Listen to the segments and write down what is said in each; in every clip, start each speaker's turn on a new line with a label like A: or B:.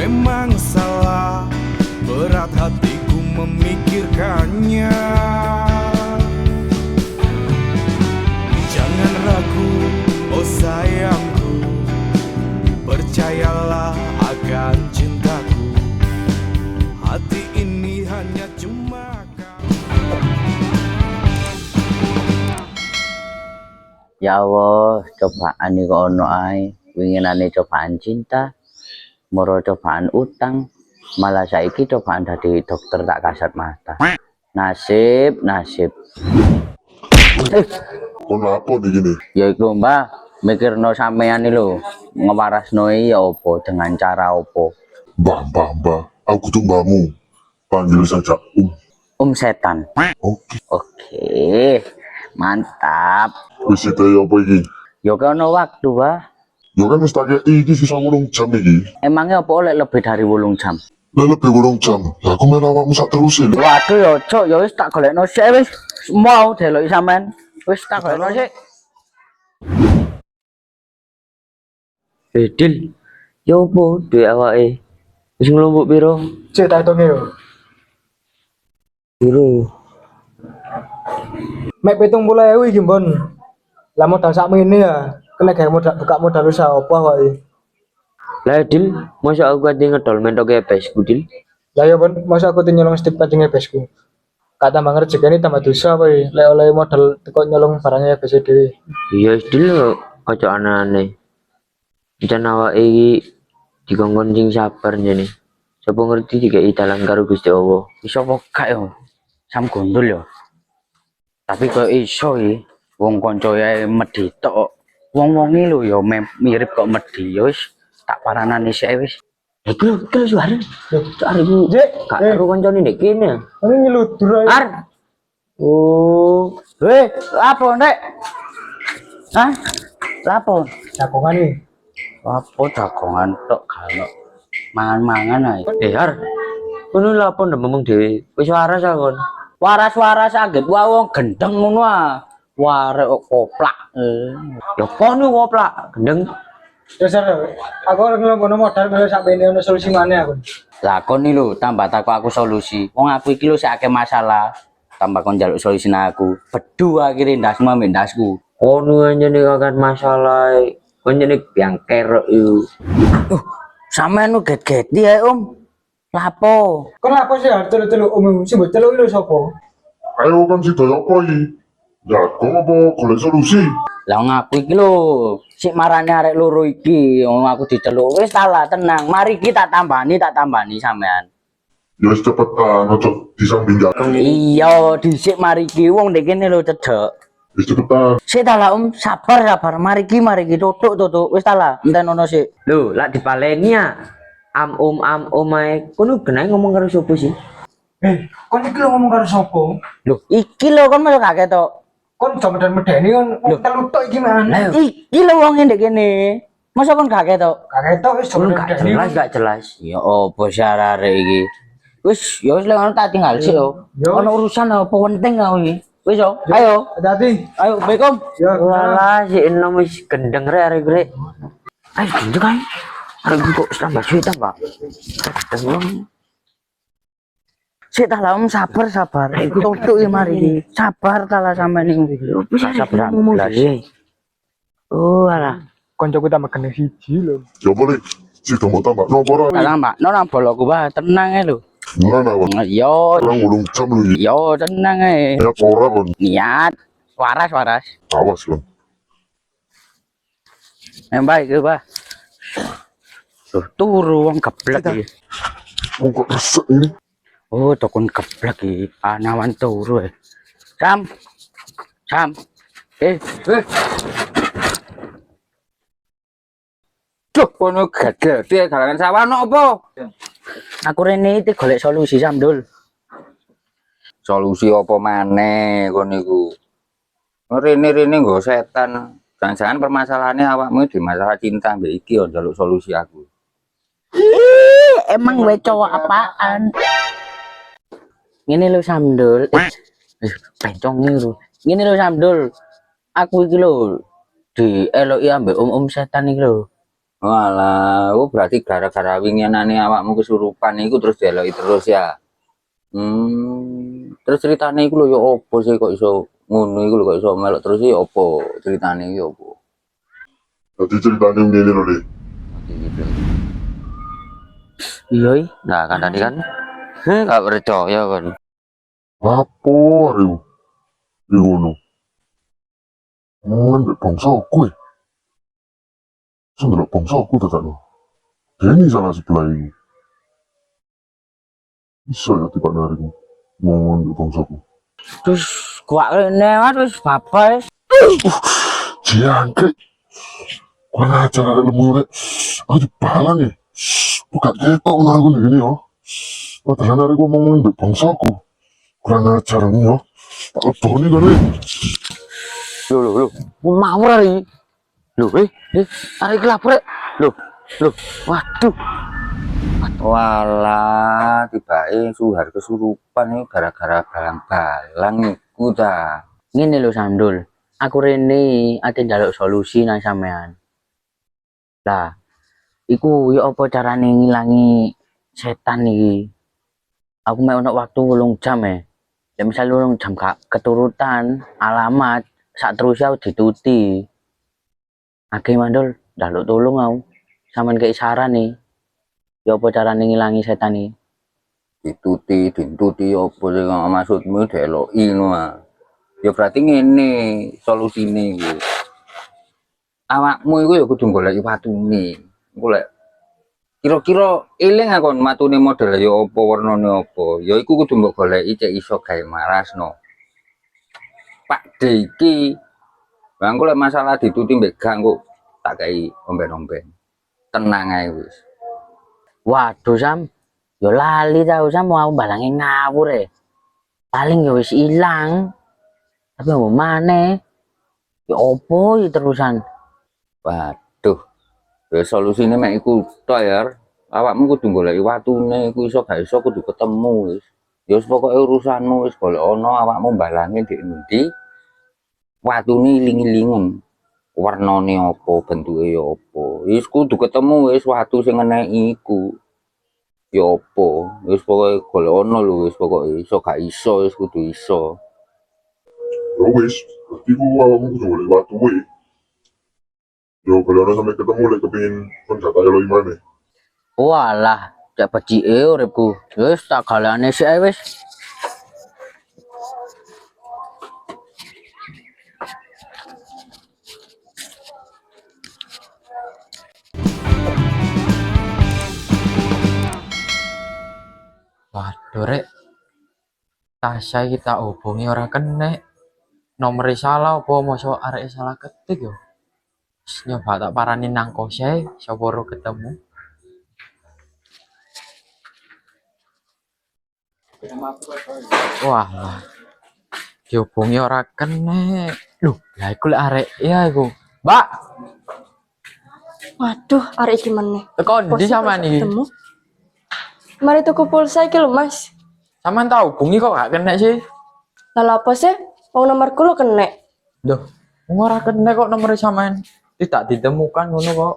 A: memang salah, berat hatiku memikirkannya. Jangan ragu, oh sayangku, percayalah akan cintaku. Hati ini hanya cuma
B: Ya Allah, cobaan nih kok ono ae. Winginane cobaan cinta, moro cobaan utang, malah saiki cobaan dadi dokter tak kasat mata. Nasib.
C: Kenapa begini?
B: Ya iku Mbah, mikirno sampean iki lho, ngewarasno ya opo dengan cara opo?
C: Mbah, aku tuh mbahmu. Panggil saja
B: Setan.
C: Oke.
B: Oke. Mantap.
C: Wis ya apa iki?
B: Ya kono waktu, Mbah.
C: Ya kan wis tak kei iki sisa 8 jam iki.
B: Emangnya apa oleh lebih dari 8 jam?
C: Lah lebih 8 jam. Lah aku main awakmu sak terus iki.
B: Waduh ya, Cuk, ya wis tak golekno sik wis. Mau deloki sampean. Wis tak golekno sik. Dil, ya opo duwe awake? Wis nglompok piro?
D: Cek tak hitunge yo.
B: Piro?
D: Mek 70.000 iki, Mbon. Lah modal sakmene ya. Kena gawe modal buka modal usaha apa wae.
B: Lah Dil, masa aku kate ngedol mentoke besku Dil.
D: Lah ya, Bon, masa aku nyolong stik pancing besku. Kak tambah rezekine tambah dosa wae. Lek oleh modal teko nyolong barangnya besi dhewe.
B: Iya Dil, aja aneh-aneh. Jan awake iki dikongkon sing sabar jane. Sapa ngerti dikai dalan karo Gusti Allah. Iso apa gak yo? Sam gondol yo. Tapi kok iso iki wong kancae medhi tok. Wong-wonge lho yo mirip kok medhi. Ya wis tak paranane sik wis. Iku suara. Arep
D: Jek,
B: gak karo kancane ndek kene.
D: Ini nyeludur ae.
B: Ar. Oh, apa Ndek? Hah? Lapo?
D: Jagongan iki.
B: Apa dagongan tok kalau mangan-mangan ae. Ar. Kono lapo ndek ngomong dhewe. Wis waras aku. Waras-waras anggit wong gendeng ngono ah. Warek kok koplak. Ya kono koplak, gendeng.
D: Dasar aku ora ngelompono modal kaya sakmene ono solusi maneh aku.
B: Lah kon iki lho tambah takok aku solusi. Wong aku iki lho sik akeh masalah. Tambah kon njaluk solusi nang aku. Bedu akhire ndasmu ambek ndasku. Kono anjene kakan masalah. Kon jenenge biang kerok iku. Sampeyan nu get-geti ae, Om. Lapo?
D: Kon apa sih telu-telu umum sing mbok telu iki lho sapa?
C: Ayo kan si daya apa iki? Ya, kok apa golek solusi?
B: Lah ngaku iki lho, sik marane arek loro iki, wong aku diceluk. Wis salah tenang. Mari kita tambani sampean.
C: Ya wis cepetan, ojo disambing jalan.
B: Iya, dhisik mari iki wong ndek kene lho cedhek.
C: Wis cepetan.
B: Sik ta lah Om, sabar. Mari iki tutuk. Wis ta lah, enten ono sik. Lho, lak dipaleni ya. Om ae. Kono genah ngomong karo sapa sih?
D: Kon iki lho ngomong karo sapa?
B: Lho, iki lho kon melu kaget tok.
D: Kon jam medeni kon telu tok iki man.
B: Lah iki lho wong ndek kene. Masa kon kaget tok?
D: Kaget tok wis jam medeni.
B: Gak jelas. Ya opo syarare iki? Wis, ya wis lek ngono tak tinggal sik yo. Ono urusan apa penting aku iki. Wis yo, ayo.
D: Hati-hati.
B: Ayo, Assalamualaikum.
D: Ya,
B: Walah, si enom wis gendeng rek. Ayo gendeng ae. Arek kok tambah suwi tambah. Gendeng. Sik ta lah Om, sabar. Tutuk ya mari iki. Sabar ta lah sampean iki. Bisa sabar belas. Oh, alah.
D: koncoku tambah kena siji lho.
C: Ya boleh. Si tambah nopo ora?
B: Alah, Mbak, nang bolokku wae tenang ae lho.
C: Ora nawa.
B: Yo,
C: Orang 8 jam lho iki.
B: yo tenang ae.
C: Ya ora kon.
B: Niat waras.
C: Awas kon.
B: Baik ke, Pak. Turu wong geblek iki.
C: Wong kok resek ini.
B: Oh, tokon geblek iki. Anawan turu e. Sam. Duh, kono gede galangan sawah opo? Aku rene iki golek solusi Samdul. Solusi apa maneh kon niku? Rene nggo setan. Jangan-jangan permasalahannya awakmu di masalah cinta mbek iki yo njaluk solusi aku. Emang gue cowok apaan? Ngene lho Samdul. Pencong lho. Ngene lho Samdul. Aku iki lho di eloki ambek om setan iki lho.
E: Walah, berarti gara-gara winginane awakmu kesurupan iku terus deloki terus ya. Terus ceritane iku lho ya opo sih kok iso ngono iku lho kok iso melok terus ya opo ceritane iki opo?
C: Jadi ceritanya ngene lho, Le.
B: Iya, nah kan tadi kan, gak percaya kan.
C: Apa areu? Di ngono. Mbek bangsaku. Sing ndelok bangsaku dadakno. Dene salah sebelah ini. Bisa ya tiba nariku. Ngomong mbek bangsaku.
B: Terus gua rene terus bapak
C: Jangkrik. Kurang ajar ada lemure. Aku dibalang ya. Bukan ketok nangku gini yo. Padahal hari gua ngomongin mbek bangsaku. Kurang ajar ini yo. Tak leboni kan nih.
B: Loh, ngawur ari. Loh, ari kelapar. Loh, waduh.
E: Walah, tibake suhar kesurupan iki gara-gara balang-balang iku ta.
B: Ngene lho Sandul, aku rene ate njaluk solusi nang sampean. Lah, iku ya apa carane ngilangi setan iki? Aku mek ono waktu 8 jam ya misal 8 jam gak keturutan alamat sak terus aku dituti. Age mandul, njaluk tolong aku. Sampeyan kei saran nih. Ya apa carane ngilangi setan iki?
E: Dintuti opo sih maksudmu deloki ngono ah. Ya berarti ngene solusine iku. Awakmu iku ya kudu golek watune. Golek kira-kira eling akon matune model ya apa warnane apa. Ya iku kudu mbok goleki cek iso gawe marasno. Pak D iki bang golek masalah dituti mbek gang kok tak kei omben-omben. Tenang ae wis.
B: Waduh Sam, yo lali tau Sam mau balange ngawur paling ya wis ilang. Tapi mau maneh? Ya opo ya terusan?
E: Waduh. Ya solusine mek iku tok ya. Awakmu kudu goleki watune iku iso gak iso kudu ketemu wis. Ya wis pokoke urusanmu wis golek ana awakmu balange ndek endi. Watune iling-ilingen. Warnane apa, bentuke ya apa. Wis kudu ketemu wis watu sing eneki iku. Ya apa, wis pokoke golek ana lho wis pokoke iso gak iso wis kudu iso.
C: Ya wis. Berarti gua awakmu kudu golek watu we. Yo kalau orang sampai ketemu lek kepengin kon gak kaya lo imane.
B: Walah, cek becike uripku. Wis tak galane sik ae wis.
D: Waduh rek, Tasya kita hubungi orang kene. Nomor salah apa mosok arek salah ketik yo. Nyoba tak parani nang kose, sapa ketemu. Wah, dihubungi orang kene. Loh, lah iku lek arek ya iku. Mbak,
F: Waduh, arek iki meneh.
D: teko ndi
F: Posisi
D: sampean iki?
F: ketemu. Mari tuku pulsa iki lho, Mas.
D: Sampean tak hubungi kok gak kena sih?
F: Lah apa sih? Wong nomorku lho kenek.
D: Loh, ora kena kok nomor sampean. Tidak ditemukan ngono kok.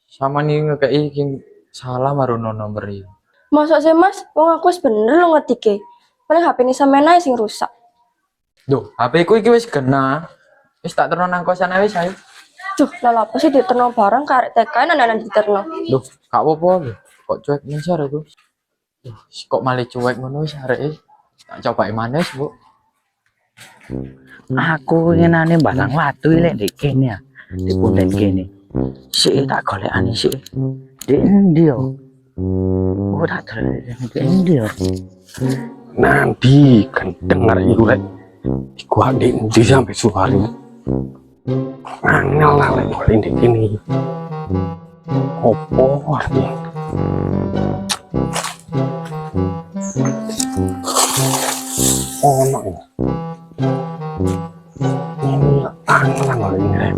D: Sama nih ngekei iki salah marono nomor iki.
F: Mosok sih, Mas? Wong aku wis bener lho ngetike. Paling HP ini sampean ae sing rusak.
D: Loh, HP ku iki wis kena. Wis tak terno nang kosan ae wis ayo.
F: Duh, lah apa sih diterno barang karek TKN anak diterno.
D: Loh, gak apa-apa lho. Kok cuek ngejar aku. Loh, kok malah cuek ngono wis arek. Tak coba maneh, Bu.
B: Aku ngenane balang watu lek ndek kene ya. Di pundet kene. Sik tak golekane sik. Ndek endi yo? Oh, tak terus ndek endi yo?
G: Nanti kan dengar itu lek gua di sampai suari angel lah lek gua di sini opo arti oh no ini angel lah gua ini lek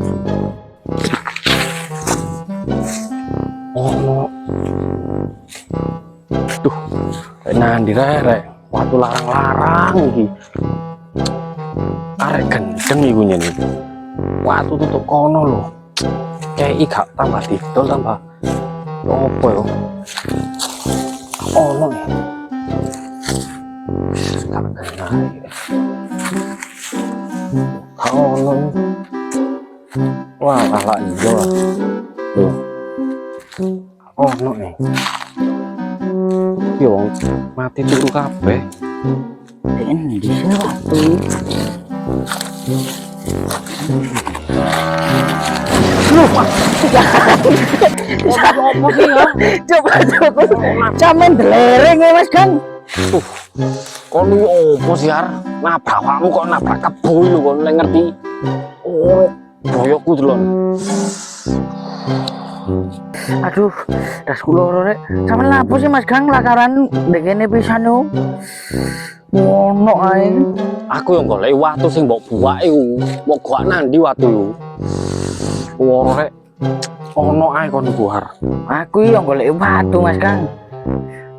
G: oh no tuh nanti rek waktu larang-larang iki arek gendeng iku nyene waktu tutup kono lho ceki gak tambah didol tambah opo yo. Ono nih. Gak kena. Ono. Wah, ala iya. Tuh. Ono nih. Yo, mati turu kabeh.
B: Ini di sini waktu.
G: Apa sih ya?
B: Coba. Camen delereng ya Mas Kang.
G: Kon lu opo sih Ar? Nabrak awakmu kok nabrak kebo lho kon lek ngerti. Oh, boyokku delon.
B: Aduh, das kula rek. Sampeyan lapo sih Mas Kang lakaran ndekene pisan yo. Ngono ae.
G: Aku yang golek watu sing mbok buake ku. Mbok gak nandi watu yo. Woro rek. Ono ae kon iku Ar.
B: Aku yang golek watu Mas Kang.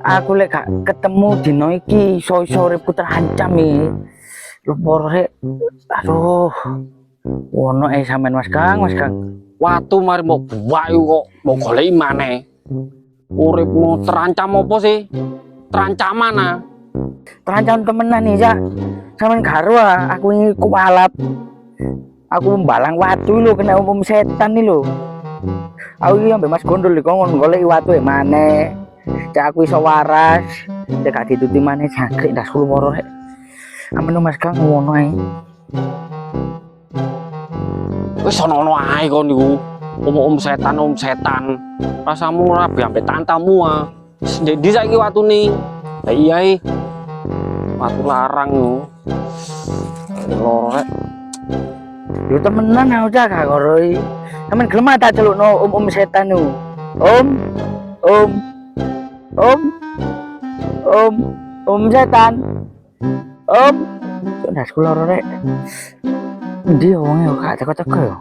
B: Aku lek gak ketemu dino iki iso-iso uripku terancam iki. Lho rek. Aduh. Ono ae sampean Mas Kang, Mas Kang.
G: Watu mari mbok buake kok mbok goleki maneh. Uripmu terancam apa sih? Terancam mana?
B: Terancam temenan nih, Cak. Sampeyan karo aku ini kualap. Aku mbalang watu lho kena setan nih lho. Aku iki ambek Mas Gondol iki kon goleki watu e maneh. Cak aku iso waras. Cak gak dituti maneh jangkrik ndas kulo moro rek. Amen Mas Kang ngono ae.
G: Wis ono ae kon niku. Om setan. Rasamu rabi ambek tantamu ah. Ndi saiki watune? Lah iya e. Watu larang yo. Loro rek.
B: Yo temenan aku cak gak ngoroi. Sampeyan gelem tak celukno om setan yo. Om setan. Om. Ndas kula rek. Ndi wonge gak teko-teko yo.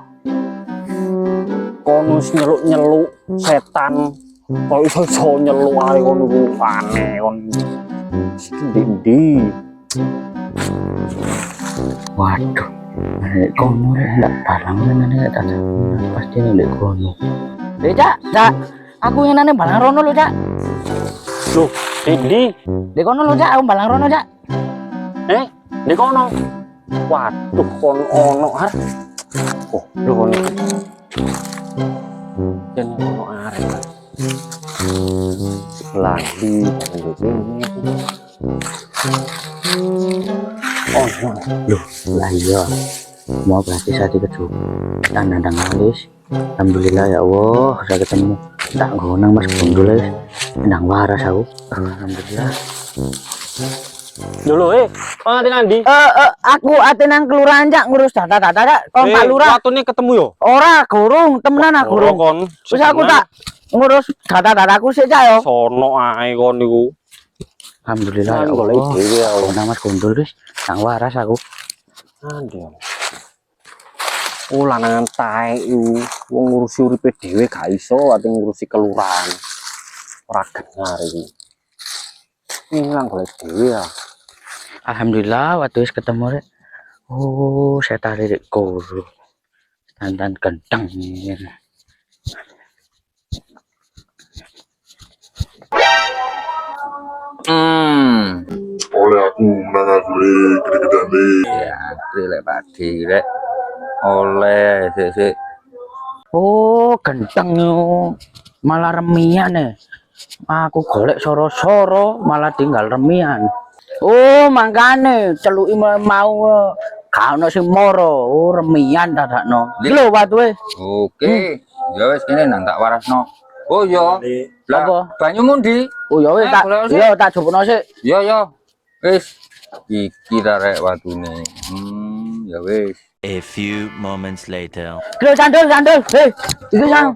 G: Kono nyeluk setan. Kok iso nyeluk ae ngono ku aneh kon. Ndi.
B: Waduh. Nek kono rek ndak barang menane tak pasti nek kono. Cak. Aku ngenane balang rono lho, Cak.
G: Loh, ndi?
B: Di kono lho, Cak, aku balang rono, Cak.
G: Di kono. Waduh, kon ono Har. Oh, lho kon. Jan ono arek. Lagi oh
B: Loh, lah iya. Mau berarti saya dikejuk. Nandang alis. Alhamdulillah ya Allah, saya ketemu. Tak ngonang Mas Gondol wis. Nang waras aku. Alhamdulillah.
G: dulu ate nandi?
B: Aku ate nang kelurahan Cak ngurus data-data Cak. Kon Pak Lurah.
G: Watune ketemu yo.
B: Ora, gurung, temenan aku gurung.
G: Kon.
B: Wis aku tak ngurus data-dataku sik Cak yo.
G: Sono ae kon niku.
B: Alhamdulillah ya
G: golek
B: Allah.
G: dhewe ya.
B: Nang Mas Gondol wis nang waras aku.
G: Aduh. Oh lanangan tae iku wong ngurusi uripe dhewe gak iso ate ngurusi kelurahan. Ora genar iki. Ilang golek dhewe ya.
B: Alhamdulillah waktu wis ketemu rek. Oh, saya tarik guru. Tantan kentang.
C: Oleh aku menang aku gede-gedean nih.
E: Ya, lek padi rek. Oleh sik.
B: Oh, kentang yo. Malah remian ya. Aku golek soro-soro malah tinggal remian. Oh, makane celuki mau gak ono sing moro. Oh, remian dadakno. Iki lho watuhe.
E: Oke. Ya wis kene nang tak warasno. Oh iya. Lah
B: Apa?
E: banyumu ndi?
B: Oh ya wis tak
E: golek sik.
B: yo tak jupukno sik.
E: Yo. Wis. Iki ta rek watune. Ya wis.
H: A few moments later.
B: Lho candul. Iki sang.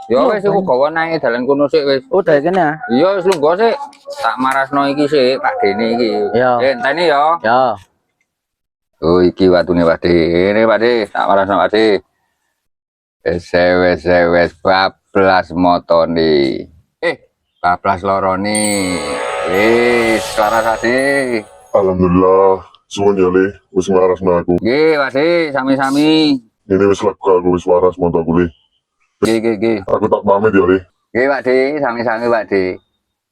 E: Ya wis iku gawa nang dalan kono sik wis.
B: Oh, dari kene ya.
E: Iya wis lungguh sik. Tak marasno iki sik Pak Dene iki.
B: Iya.
E: Enteni ya.
B: Ya.
E: Oh iki watune Pak De. Ini Pak De, tak marasno Pak De. Wes bablas motone. Bablas lorone. Wis larasake.
C: Alhamdulillah, suwun ya Le, wis waras aku.
E: Nggih, Pak De, sami-sami.
C: Ini wis laku aku wis waras montok aku Le.
E: Gih.
C: Aku tak pamit ya, Le.
E: Nggih, Pak De, sami-sami Pak De.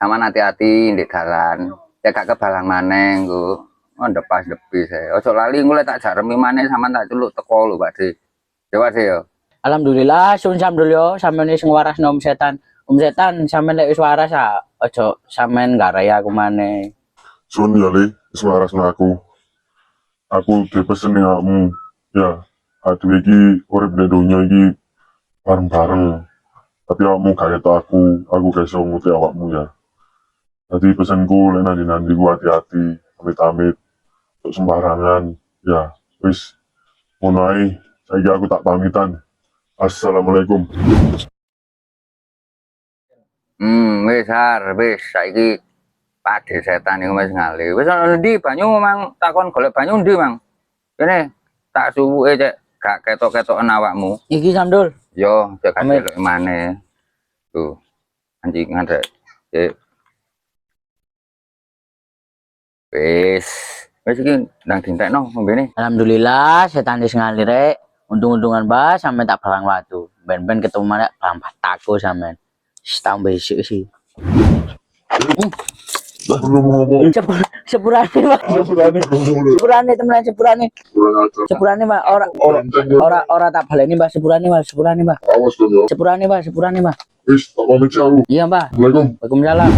E: Sampeyan hati-hati ndek dalan. Ya gak kebalang maneh engko. Ndep pas depi saya. Ojo lali engko lek tak jaremi maneh sampean tak celuk teko lho Pak De. Ya Pak De ya.
I: Alhamdulillah, sun sam dulu yo, sampean wis ngwarasno Om Setan. Om Setan, sampean lek wis waras ojo sampean gak raya aku maneh.
C: Sun ya, Le. Wis warasno aku. Aku dipesen ning awakmu. Ya, aduh iki urip ning donya iki bareng-bareng. Tapi awakmu gak ketok aku gak iso nguti awakmu ya. Jadi pesanku lek nanti ku hati-hati, amit-amit, untuk sembarangan. Ya, wis ngono ae. Saiki aku tak pamitan. Assalamualaikum.
E: Wis saiki Pak De setan iku wis ngalih. Wis ana ndi banyu mang takon golek banyu ndi mang. Kene tak suwuke cek gak ketok-ketoken awakmu.
I: Iki Samdul.
E: Yo, cek
I: Amit.
E: delok maneh. Tuh. Anjingan rek. Cek. Wis iki ndang dintekno ngombene.
I: Alhamdulillah, setan wis ngalir rek. Untung-untungan bas sampean tak barang watu. Ben-ben ketemu mana barang pataku sampean. Wis tak besok sih.
C: Belum ngomong.
I: Sepurane, Pak. Sepurane temenan sepurane. Sepurane, Pak. Ora tak baleni, Mbak. Sepurane, Mbak.
C: Awas dong ya.
I: Sepurane, Mbak.
C: Wis tak pamit sih aku.
I: Iya, Mbak.
C: Assalamualaikum.
I: Waalaikumsalam.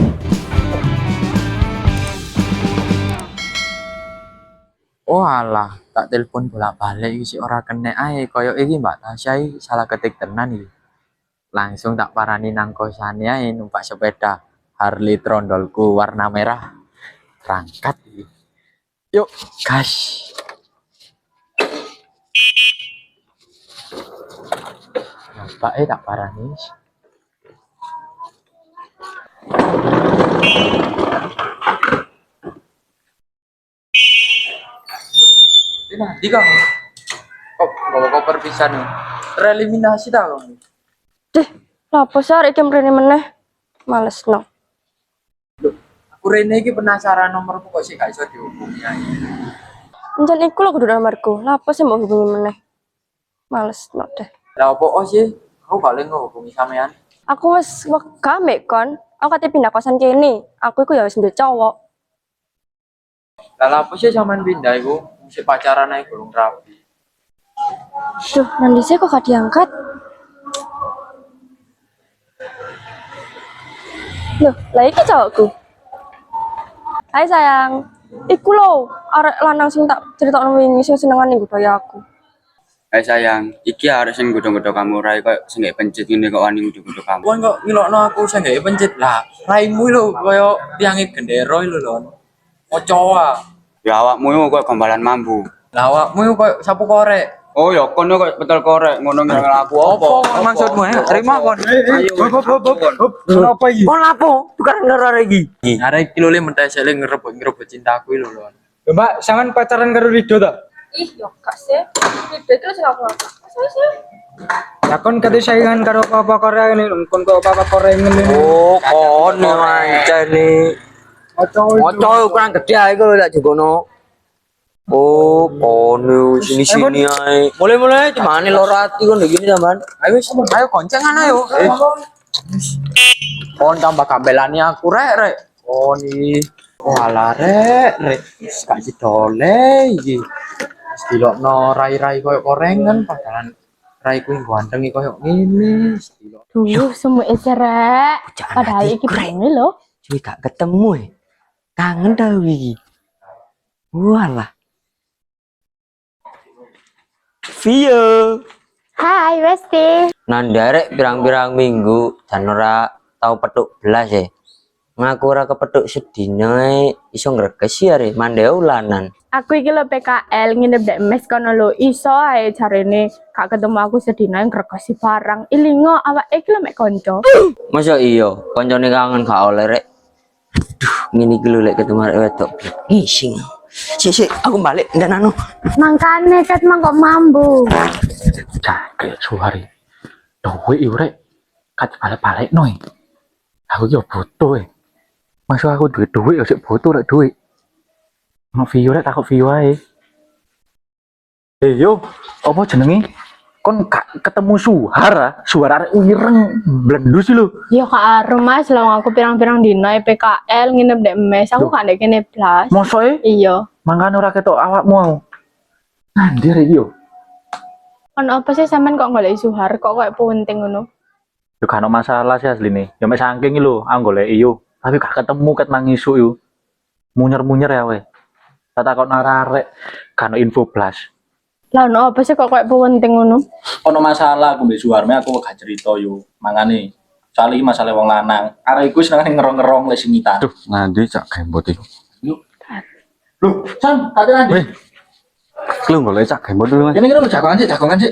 D: Oh alah, tak telepon bolak-balik iki sik ora kenek ae. Koyo iki Mbak Tasya iki salah ketik tenan iki. Langsung tak parani nang kosane ae numpak sepeda Harley trondolku warna merah. Berangkat iki. Yuk, gas. Mbak tak parani. Nanti kang, kok bawa koper pisan nih? Tereliminasi dah kamu.
F: Deh, lapo sih arek iki mrene meneh? Males no.
D: Aku Rene iki penasaran nomorku kok sih gak iso dihubungi ae.
F: Encen iku lho kudu nomorku. Lapo sih mbok hubungi meneh? Males no deh.
D: Lah opo sih? Aku gak oleh ngehubungi sampean.
F: Aku wis wega mek kon. Aku kate pindah kosan kene. Aku iku ya wis duwe cowok.
D: Lah apa sih sampean pindah iku? Mesti pacaran ae belum rapi.
F: Duh, nanti sih kok gak diangkat? Loh, lah iki cowokku. Hai sayang. Iku lho, arek lanang sing tak critakno wingi sing senengan ning budaya aku.
J: Hai sayang, iki arek sing godho-godho kamu rai kok sing gak pencet ngene kok wani godho-godho kamu.
D: Kon kok ngilokno aku sing gak pencet lah. Raimu lho koyo tiange gendero lho lon. Mocoa.
J: Ya awakmu yo kok gambalan mambu.
D: Lah awakmu koyo sapu korek.
J: Oh ya kono kok betul korek ngono ngel aku
D: Apa maksudmu ya? Terima kon.
J: Kenapa iki?
I: Kon lapo? Tukaran karo arek iki.
D: Arek iki lho le mentesele ngerebut cintaku lho lon.
K: Mbak, sampean pacaran karo Rido ta?
F: Ih, yo gak sih. Beda iki lho sing aku ngakak. Sih.
K: Ya kon kate saingan karo Papa Korea ini, kon kok Papa Korea ngene.
I: Oh, kon mancane. Moco kurang gede ae kok tak jogono. Oh, kono sini ae. Mulai cemane loro ati kon gini sampean.
D: Ayo wis, ayo koncengan ayo. Kon tambah kabelani aku rek. Oh ni. Walah rek. Wis gak didole iki. Wis dilokno rai-rai koyo korengan padahal rai kuwi ganteng koyo ngene.
F: Duh, semua cerek. Padahal iki bengi lho.
I: Cuy gak ketemu ya. Kangen tau iki. Walah. Vio.
F: Hai, Besti.
B: Nandarek pirang-pirang minggu dan ora tau petuk belas ya. Ngaku ora kepethuk sedina iso ngreges ya re mandhe ulanan.
L: Aku iki lho PKL nginep dek mes kono lho iso ae jarene gak ketemu aku sedina ngregesi barang. Ilingo awake iki lho mek kanca.
B: Masa iya kancane kangen gak oleh rek. Aduh ngene iki lho lek ketemu arek wedok. Ngising. Sik aku balik ndak anu.
L: Mangkane ket mang kok mambu.
K: Kayak suari. Duwe iki rek. Kat balik-balik noy. Aku yo butuh e. Masuk aku duit yo sik butuh rek duit. Ono view rek takok view ae. Yo, apa jenenge? kon gak ketemu Suhar arek ireng blendus lho.
L: Ya kak arum mas, lah aku pirang-pirang dino PKL nginep dek mes, aku gak dek kene blas.
K: Mosok
L: Iya.
K: mangkane ora ketok awakmu mau. Andir iki yo.
L: Kon apa sih sampean kok golek Suhar kok kayak penting ngono?
K: Yo gak ono masalah sih asline. Yo mek saking lho, aku golek yo. Tapi gak ketemu ket nang isu yo. Munyer-munyer ya we. Tak takon arek gak ono info blas.
L: Lah no apa sih kok kayak penting ngono?
K: Ono masalah aku mbek Suharme aku gak cerita yo. Mangane soalnya iki masalah wong lanang. Arek iku senengane ngerong-ngerong lek singitan.
E: Duh, nanti cak kembot iku.
K: Loh, Sam, tak nanti.
E: Lu golek cak kembot dulu, Mas.
K: Ini kira jagongan sih.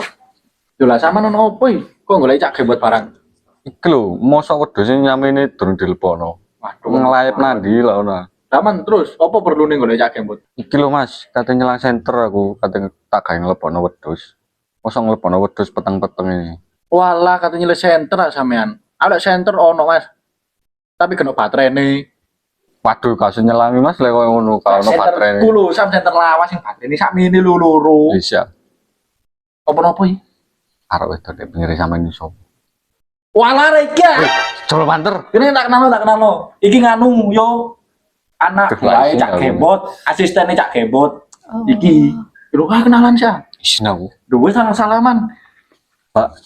K: Yo lah sama ono opo iki? Kok golek cak buat barang.
E: Iki lho, mosok wedhus sing nyamene durung dilepono.
K: Waduh,
E: Ngelayep nandi lah ono.
K: Saman terus, apa perlu nih golek cak buat?
E: Iki lho Mas, katanya nyelang center aku, katanya tak gawe ngelepono wedhus. Mosok ngelepono wedhus peteng-peteng ini.
K: Walah, katanya le center lah sampean. Ada center ono, Mas. Tapi kena baterai nih.
E: Waduh, kau nyelangi Mas lek koyo ngono, kau ono baterai.
K: Kulo sam center lawas sing baterai ini sakmene lho loro.
E: Bisa.
K: Apa-apa iki?
E: Arek wedok dek pinggir sampean iso.
K: Walah rek ya.
E: Jolo banter.
K: Ini tak kenal lo. Iki nganu yo. Anak wae cak kebot, asistennya cak kebot. Iki. Lho kenalan sih.
E: Isin aku.
K: Duwe salam-salaman.
E: Pak.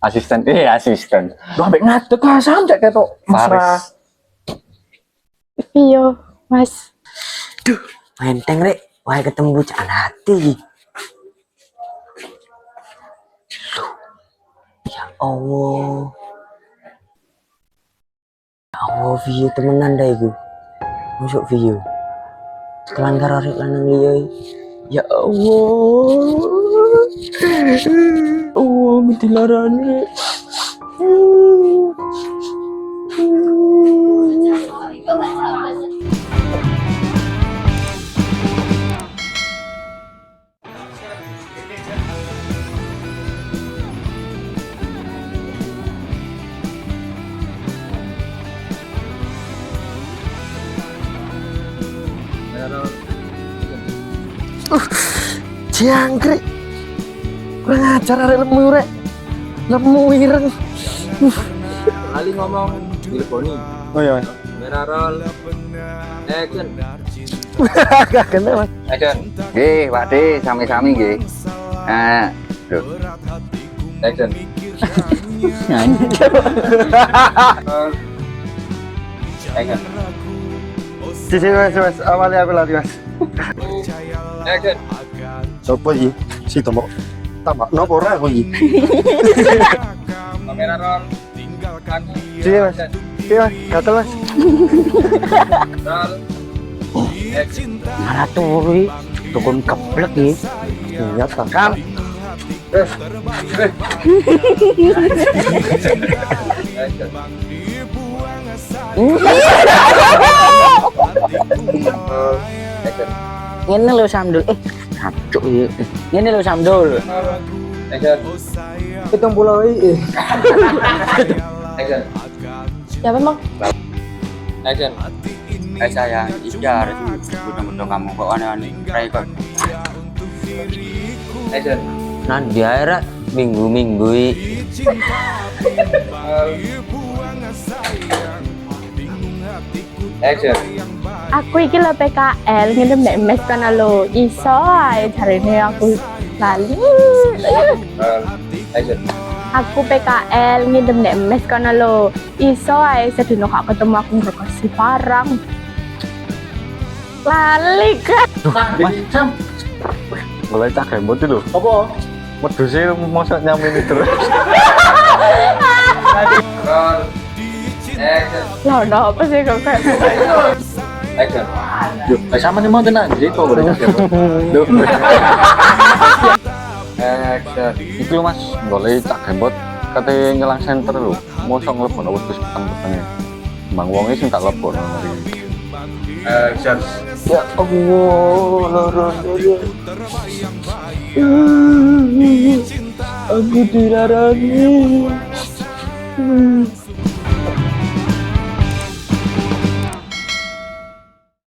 E: Asisten.
K: Lho ambek ngadeg lah sam cak ketok mesra.
L: Iya, Mas.
I: Menteng rek, wae ketemu bocah hati. Ya Allah. Ya Allah, video temenan dah iku. Masuk video. Kelan karo arek lanang liya. Ya Allah. Oh, mutilarane. Jangkrik. Kurang ajar arek lemu rek. Lemu ireng.
J: Ali ngomong dileboni.
K: Oh iya, Mas.
J: Merah roll. Action.
K: Gak kena, Mas.
J: Action.
E: Nggih, Pakde, sami-sami nggih. Lho.
J: Action. Action.
K: Sisi Mas, awalnya aku lari, Mas.
J: Action.
C: Coba iki, si tombok. Tambah nopo ora aku iki.
J: Kamera roll.
K: Sini, Mas. Sini, Mas. Gatel, Mas.
J: Roll. Action.
I: Malah turu tukun keblek iki.
K: Iya, Kang.
I: Ngene lho Samdul. Cacuk iki. Ngene lho Samdul.
J: Action.
I: 70 iki.
J: Action.
F: Ya memang.
J: Action. Sayang, iki harus butuh kamu kok aneh-aneh. Kayak kok. Action.
I: Nanti akhirnya minggu-minggu
J: Action.
L: Aku iki lho PKL nginep nek mes kana lho. Iso ae jarine aku lali.
J: Action.
L: Aku PKL nginep nek mes kana lho. Iso ae sedino gak ketemu aku ngerekosi barang. Lali kan.
K: Mas, Sam.
E: Golek cak kembot lho.
K: Apa?
E: Wedhuse mosok nyamene terus.
J: Roll. Action.
L: Lah no apa sih kok kayak
J: Action.
K: Yo, sama nih mau tenang, jadi kok boleh cak kebot. Duh.
J: Action.
E: Iki lho Mas, golek cak kembot katanya nyelang center lho. Mosok ngelepono wedhus peteng-petenge. Bang wonge sing tak lepono mari.
J: Action.
I: ya Allah loro aku dilarang